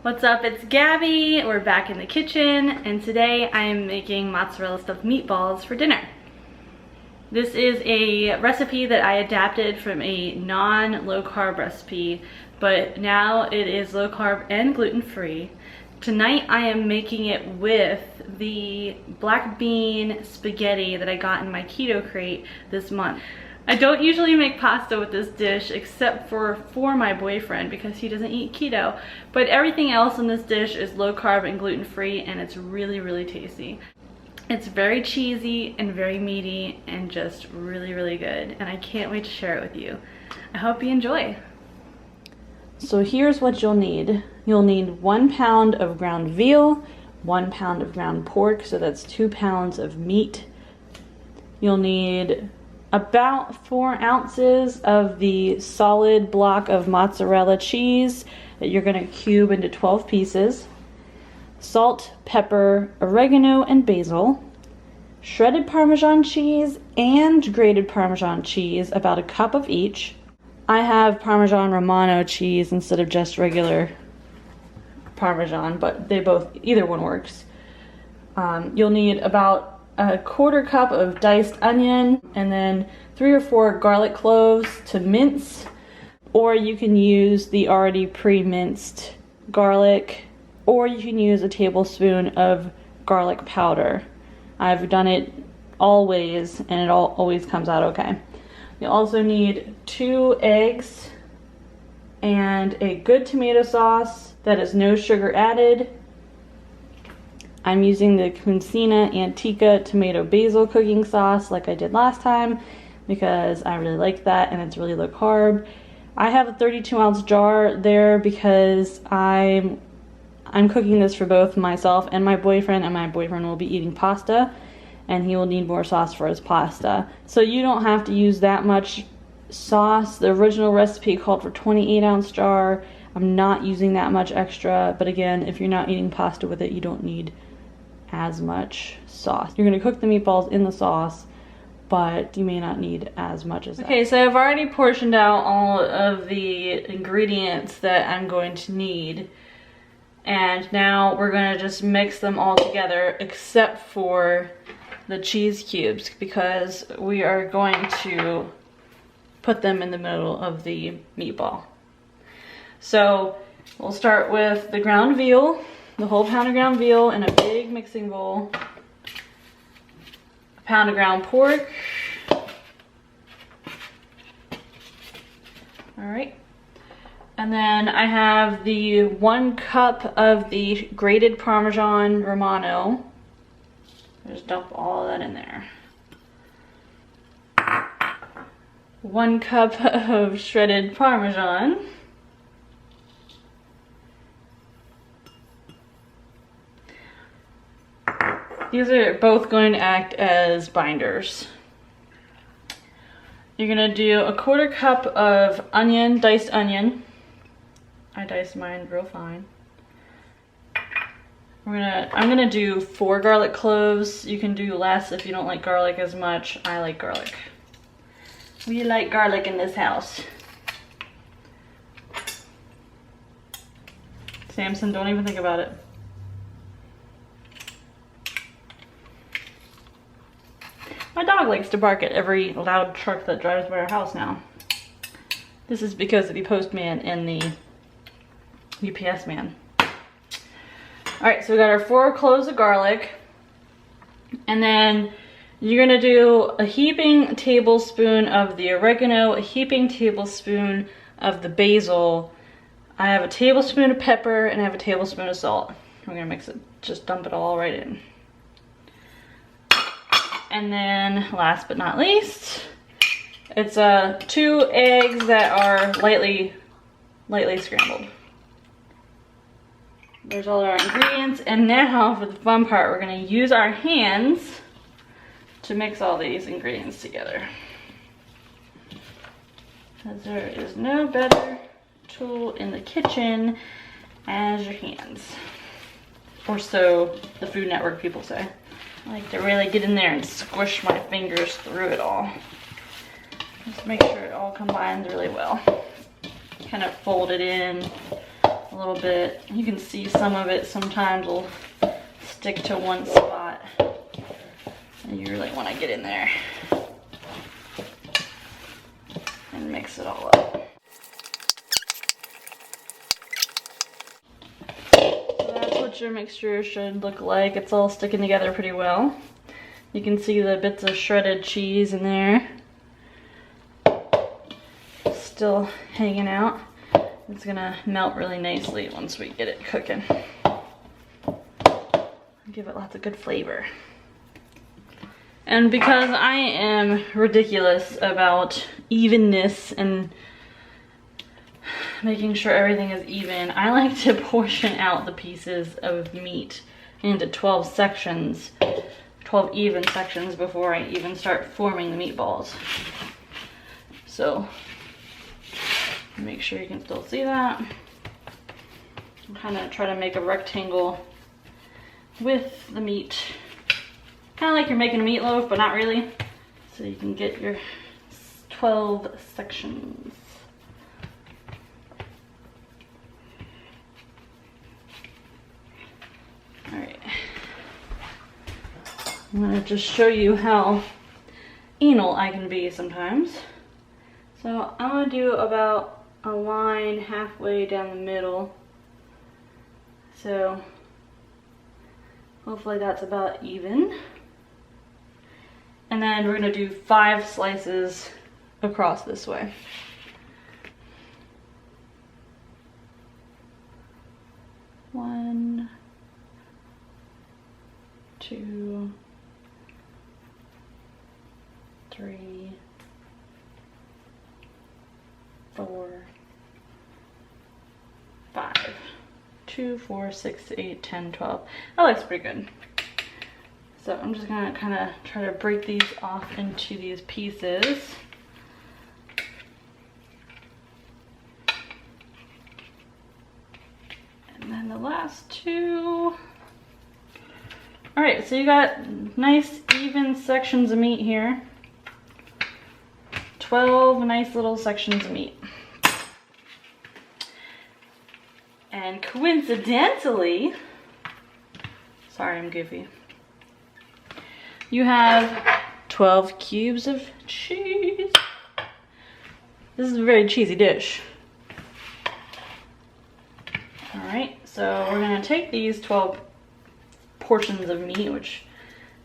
What's up, it's Gabby. We're back in the kitchen and today I am making mozzarella stuffed meatballs for dinner. This is a recipe that I adapted from a non-low carb recipe, but now it is low carb and gluten-free. Tonight I am making it with the black bean spaghetti that I got in my keto crate this month. I don't usually make pasta with this dish except for my boyfriend because he doesn't eat keto, but everything else in this dish is low carb and gluten-free and it's really tasty. It's very cheesy and very meaty and just really good, and I can't wait to share it with you. I hope you enjoy. So here's what you'll need. You'll need 1 pound of ground veal, 1 pound of ground pork, so that's 2 pounds of meat. You'll need about 4 ounces of the solid block of mozzarella cheese that you're going to cube into 12 pieces. Salt, pepper, oregano, and basil. Shredded Parmesan cheese and grated Parmesan cheese, about a cup of each. I have Parmesan Romano cheese instead of just regular Parmesan, but either one works. You'll need about a 1/4 cup of diced onion and then 3 or 4 garlic cloves to mince, or you can use the already pre-minced garlic, or you can use a tablespoon of garlic powder. I've done it all ways and it always comes out okay. You also need 2 eggs and a good tomato sauce that is no sugar added. I'm using the Cuncina Antica tomato basil cooking sauce like I did last time because I really like that and it's really low carb. I have a 32-ounce jar there because I'm cooking this for both myself and my boyfriend will be eating pasta and he will need more sauce for his pasta. So you don't have to use that much sauce. The original recipe called for 28-ounce jar. I'm not using that much extra, but again, if you're not eating pasta with it, you don't need as much sauce. You're gonna cook the meatballs in the sauce, but you may not need as much as that. Okay, so I've already portioned out all of the ingredients that I'm going to need. And now we're gonna just mix them all together except for the cheese cubes because we are going to put them in the middle of the meatball. So we'll start with the ground veal, the whole pound of ground veal in a big mixing bowl, a pound of ground pork. All right. And then I have the 1 cup of the grated Parmesan Romano. Just dump all of that in there. 1 cup of shredded Parmesan. These are both going to act as binders. You're gonna do a 1/4 cup of onion, diced onion. I diced mine real fine. I'm gonna do 4 garlic cloves. You can do less if you don't like garlic as much. I like garlic. We like garlic in this house. Samson, don't even think about it. My dog likes to bark at every loud truck that drives by our house now. This is because of the postman and the UPS man. Alright, so we got our 4 cloves of garlic. And then you're gonna do a heaping tablespoon of the oregano, a heaping tablespoon of the basil. I have a tablespoon of pepper and I have a tablespoon of salt. We're gonna mix it, just dump it all right in. And then last but not least, it's 2 eggs that are lightly scrambled. There's all our ingredients, and now for the fun part, we're gonna use our hands to mix all these ingredients together. Because there is no better tool in the kitchen as your hands. Or so the Food Network people say. I like to really get in there and squish my fingers through it all. Just make sure it all combines really well. Kind of fold it in a little bit. You can see some of it sometimes will stick to one spot. And you really want to get in there and mix it all up. So that's what your mixture should look like. It's all sticking together pretty well. You can see the bits of shredded cheese in there. Still hanging out. It's gonna melt really nicely once we get it cooking. Give it lots of good flavor. And because I am ridiculous about evenness and making sure everything is even, I like to portion out the pieces of meat into 12 sections, 12 even sections before I even start forming the meatballs. So make sure you can still see that. I'm kind of try to make a rectangle with the meat. Kind of like you're making a meatloaf, but not really. So you can get your 12 sections. All right. I'm gonna just show you how anal I can be sometimes. So I'm gonna do about a line halfway down the middle. So hopefully that's about even. And then we're gonna do 5 slices across this way. One, 2, 3, 4, 5. 2, 4, 6, 8, 10, 12. That looks pretty good. So I'm just gonna kind of try to break these off into these pieces. And then the last 2. All right, so you got nice even sections of meat here. 12 nice little sections of meat. And coincidentally, sorry I'm goofy, you have 12 cubes of cheese. This is a very cheesy dish. All right, so we're gonna take these 12 portions of meat, which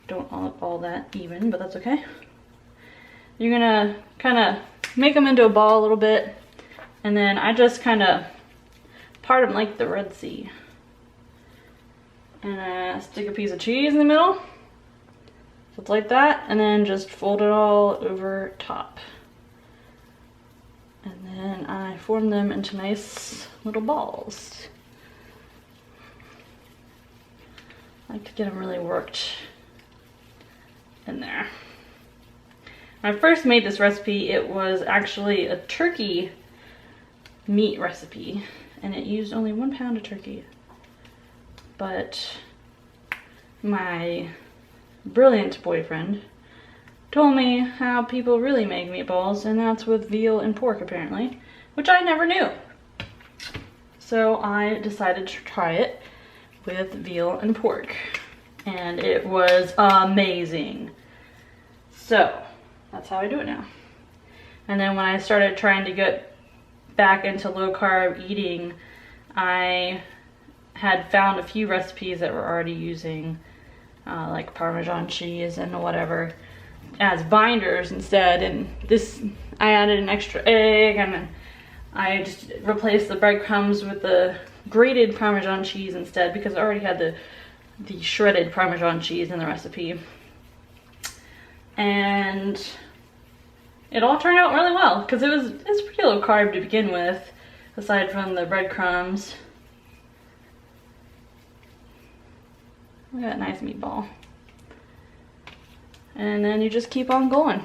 don't look all that even, but that's okay. You're gonna kind of make them into a ball a little bit, and then I just kind of part them like the Red Sea. And stick a piece of cheese in the middle. So it's like that, and then just fold it all over top. And then I form them into nice little balls. I like to get them really worked in there. When I first made this recipe, it was actually a turkey meat recipe, and it used only 1 pound of turkey. But my brilliant boyfriend told me how people really make meatballs, and that's with veal and pork apparently, which I never knew. So I decided to try it with veal and pork, and it was amazing. So that's how I do it now. And then when I started trying to get back into low carb eating, I had found a few recipes that were already using like Parmesan cheese and whatever as binders instead, and this I added an extra egg, and then I just replaced the breadcrumbs with the grated Parmesan cheese instead, because I already had the shredded Parmesan cheese in the recipe, and it all turned out really well because it's pretty low carb to begin with, aside from the breadcrumbs. Look at that nice meatball. And then you just keep on going.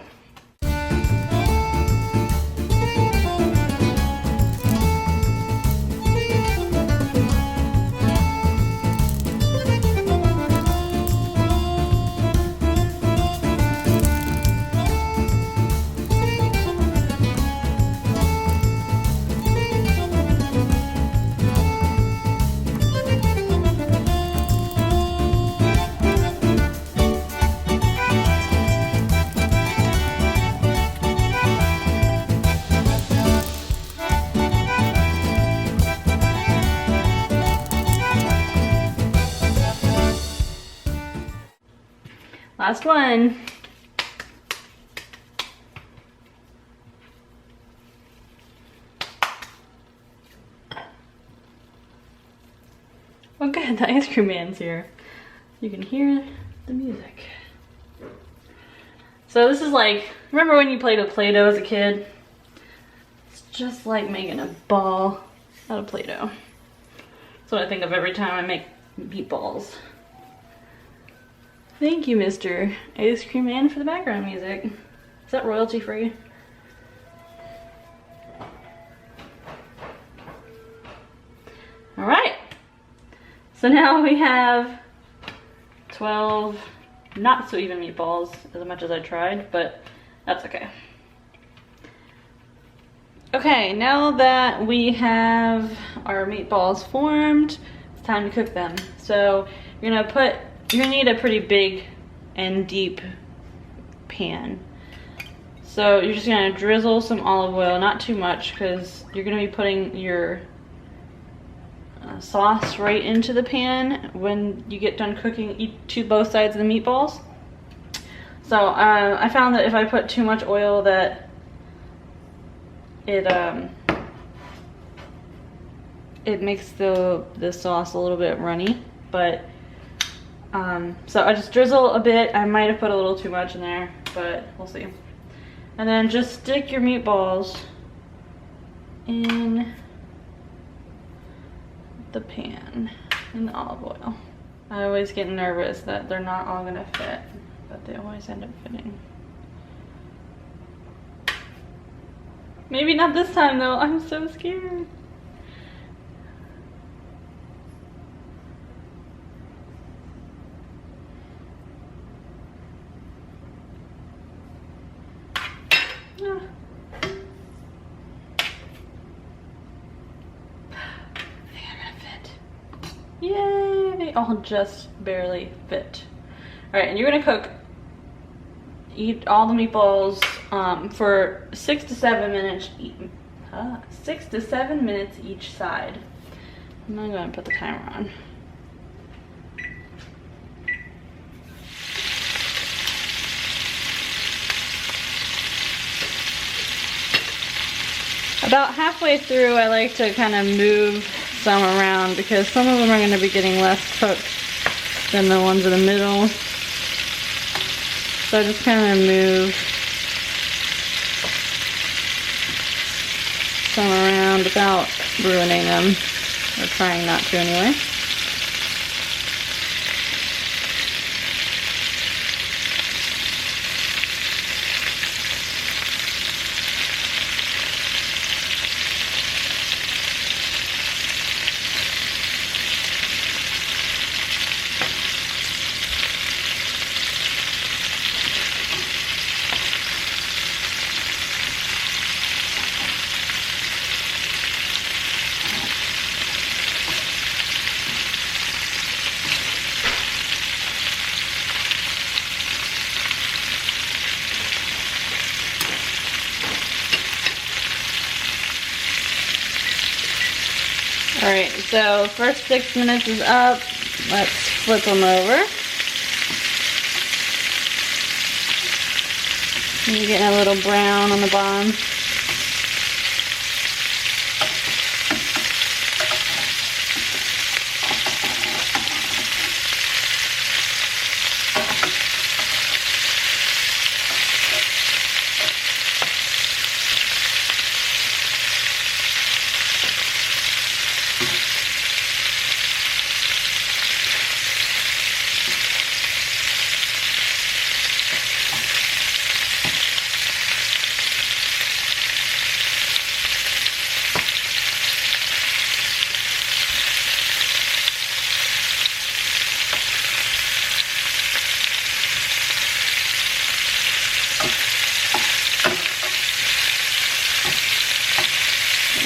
Last one. Oh good, the ice cream man's here. You can hear the music. So this is like, remember when you played with Play-Doh as a kid? It's just like making a ball out of Play-Doh. That's what I think of every time I make meatballs. Thank you, Mr. Ice Cream Man, for the background music. Is that royalty free? All right. So now we have 12 not so even meatballs, as much as I tried, but that's okay. Okay, now that we have our meatballs formed, it's time to cook them. So you're gonna need a pretty big and deep pan. So you're just gonna drizzle some olive oil, not too much, because you're gonna be putting your sauce right into the pan when you get done cooking both sides of the meatballs. So I found that if I put too much oil that it makes the sauce a little bit runny, but so I just drizzle a bit. I might have put a little too much in there, but we'll see. And then just stick your meatballs in the pan in the olive oil. I always get nervous that they're not all gonna fit, but they always end up fitting. Maybe not this time though, I'm so scared. Ah. Yay! They all just barely fit. All right, and you're gonna eat all the meatballs for 6 to 7 minutes. 6 to 7 minutes each side. I'm not gonna put the timer on. About halfway through, I like to kind of move some around because some of them are going to be getting less cooked than the ones in the middle. So I just kind of move some around without ruining them, or trying not to anyway. Alright, so first 6 minutes is up. Let's flip them over. You're getting a little brown on the bottom.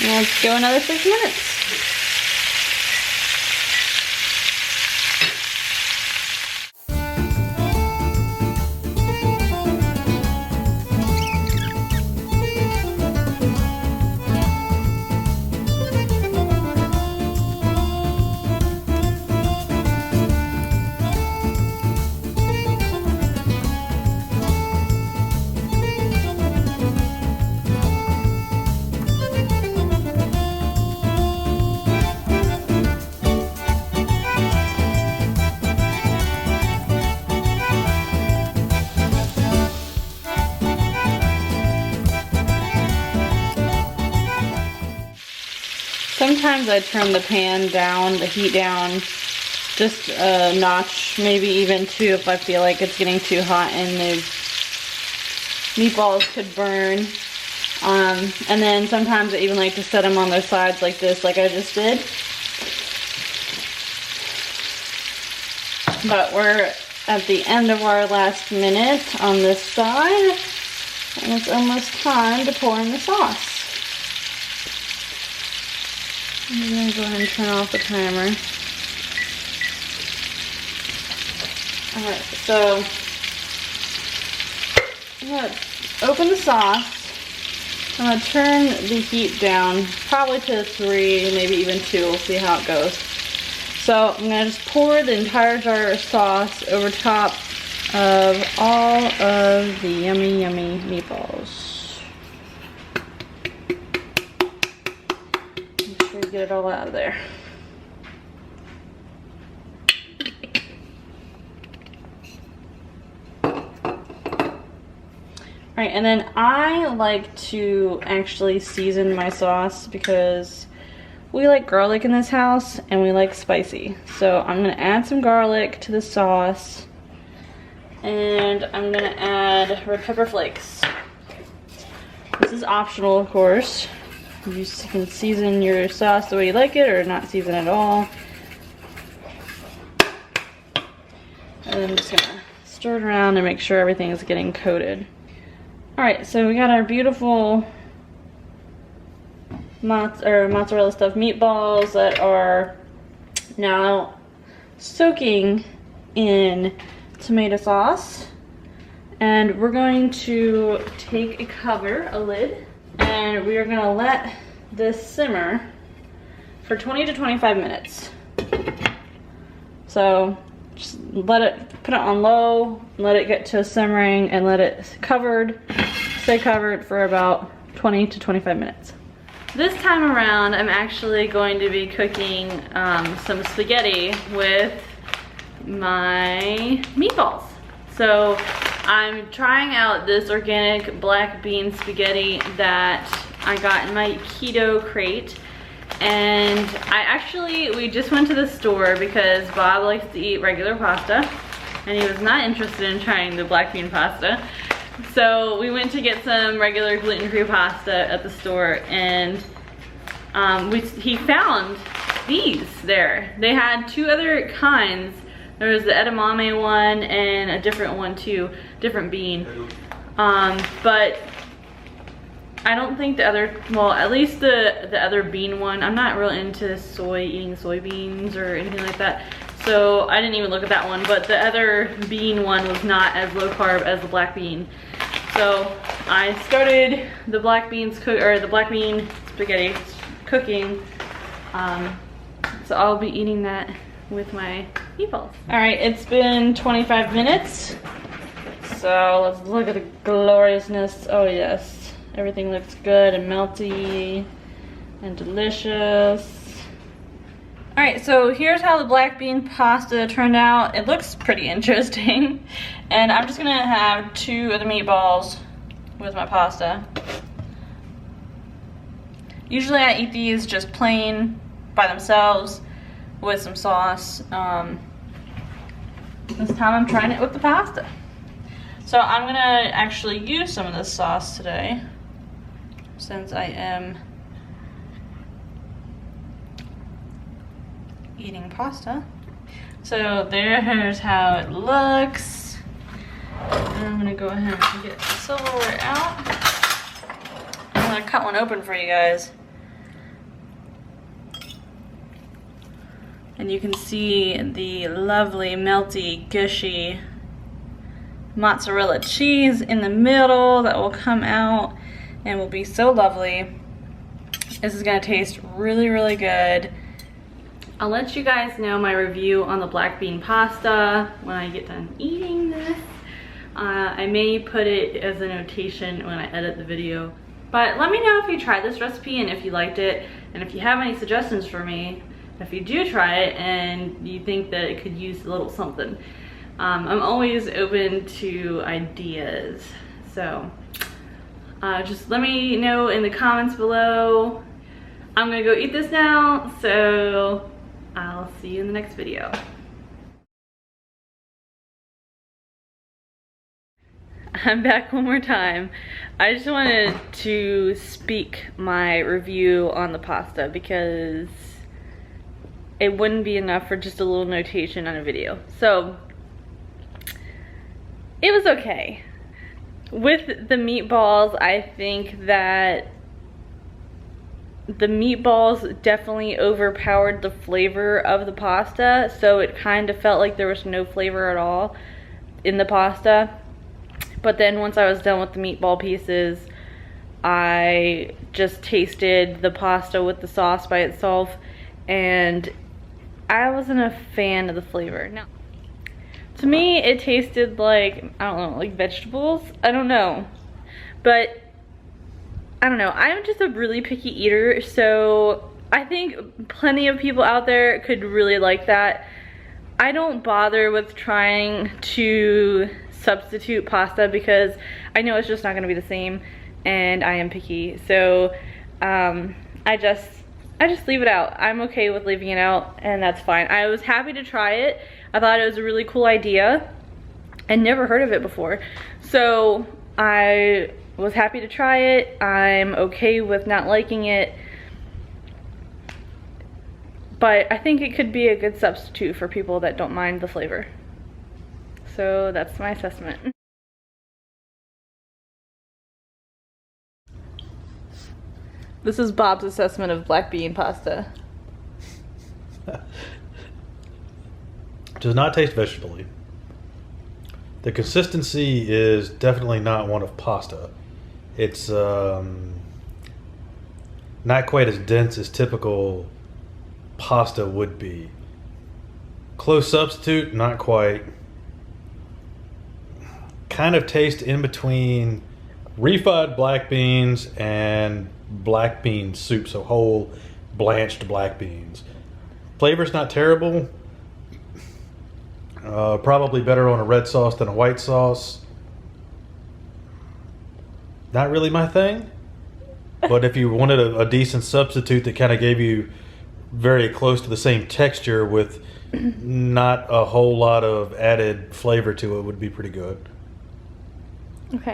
Let's go another 6 minutes. sometimes I turn the pan down, the heat down, just a notch, maybe even two if I feel like it's getting too hot and the meatballs could burn. And then sometimes I even like to set them on their sides like this, like I just did. But we're at the end of our last minute on this side, and it's almost time to pour in the sauce. I'm gonna go ahead and turn off the timer. Alright, so I'm gonna open the sauce. I'm gonna turn the heat down, probably to 3, maybe even 2. We'll see how it goes. So I'm gonna just pour the entire jar of sauce over top of all of the yummy, yummy meatballs. Make sure you get it all out of there. Alright, and then I like to actually season my sauce because we like garlic in this house and we like spicy. So I'm gonna add some garlic to the sauce and I'm gonna add red pepper flakes. This is optional, of course. You can season your sauce the way you like it or not season at all. And then I'm just gonna stir it around and make sure everything is getting coated. Alright, so we got our beautiful mozzarella stuffed meatballs that are now soaking in tomato sauce. And we're going to take a cover, a lid, and we are going to let this simmer for 20 to 25 minutes. So just put it on low, let it get to simmering, and let it stay covered for about 20 to 25 minutes. This time around, I'm actually going to be cooking some spaghetti with my meatballs. So I'm trying out this organic black bean spaghetti that I got in my Keto crate. And we just went to the store because Bob likes to eat regular pasta and he was not interested in trying the black bean pasta. So we went to get some regular gluten-free pasta at the store, and he found these there. They had 2 other kinds. There was the edamame one and a different one too, different bean. But I don't think the other, well, at least the other bean one, I'm not real into eating soybeans or anything like that. So I didn't even look at that one, but the other bean one was not as low carb as the black bean. So I started the black bean spaghetti cooking. So I'll be eating that with my meatballs. All right, it's been 25 minutes. So let's look at the gloriousness. Oh yes, everything looks good and melty and delicious. All right, so here's how the black bean pasta turned out. It looks pretty interesting. And I'm just gonna have 2 of the meatballs with my pasta. Usually I eat these just plain by themselves with some sauce. This time I'm trying it with the pasta. So I'm gonna actually use some of this sauce today since I am eating pasta. So there's how it looks. And I'm gonna go ahead and get the silverware out. I'm gonna cut one open for you guys. And you can see the lovely, melty, gushy mozzarella cheese in the middle that will come out and will be so lovely. This is gonna taste really, really good. I'll let you guys know my review on the black bean pasta when I get done eating this. I may put it as a notation when I edit the video. But let me know if you tried this recipe and if you liked it, and if you have any suggestions for me, if you do try it and you think that it could use a little something. I'm always open to ideas. So just let me know in the comments below. I'm gonna go eat this now, so I'll see you in the next video. I'm back one more time. I just wanted to speak my review on the pasta because it wouldn't be enough for just a little notation on a video. So, it was okay. With the meatballs, I think that the meatballs definitely overpowered the flavor of the pasta, so it kind of felt like there was no flavor at all in the pasta. But then once I was done with the meatball pieces, I just tasted the pasta with the sauce by itself, and I wasn't a fan of the flavor. Now, to me, it tasted like, I don't know, like vegetables? I don't know. But, I don't know, I'm just a really picky eater, so I think plenty of people out there could really like that. I don't bother with trying to substitute pasta because I know it's just not going to be the same, and I am picky, so I just leave it out. I'm okay with leaving it out, and that's fine. I was happy to try it. I thought it was a really cool idea. I never heard of it before, so I was happy to try it. I'm okay with not liking it, but I think it could be a good substitute for people that don't mind the flavor. So that's my assessment. This is Bob's assessment of black bean pasta. Does not taste vegetable-y. The consistency is definitely not one of pasta. It's not quite as dense as typical pasta would be. Close substitute, not quite. Kind of taste in between refried black beans and black bean soup, so whole blanched black beans. Flavor's not terrible. Probably better on a red sauce than a white sauce. Not really my thing, but if you wanted a decent substitute that kind of gave you very close to the same texture with not a whole lot of added flavor to it, would be pretty good. Okay.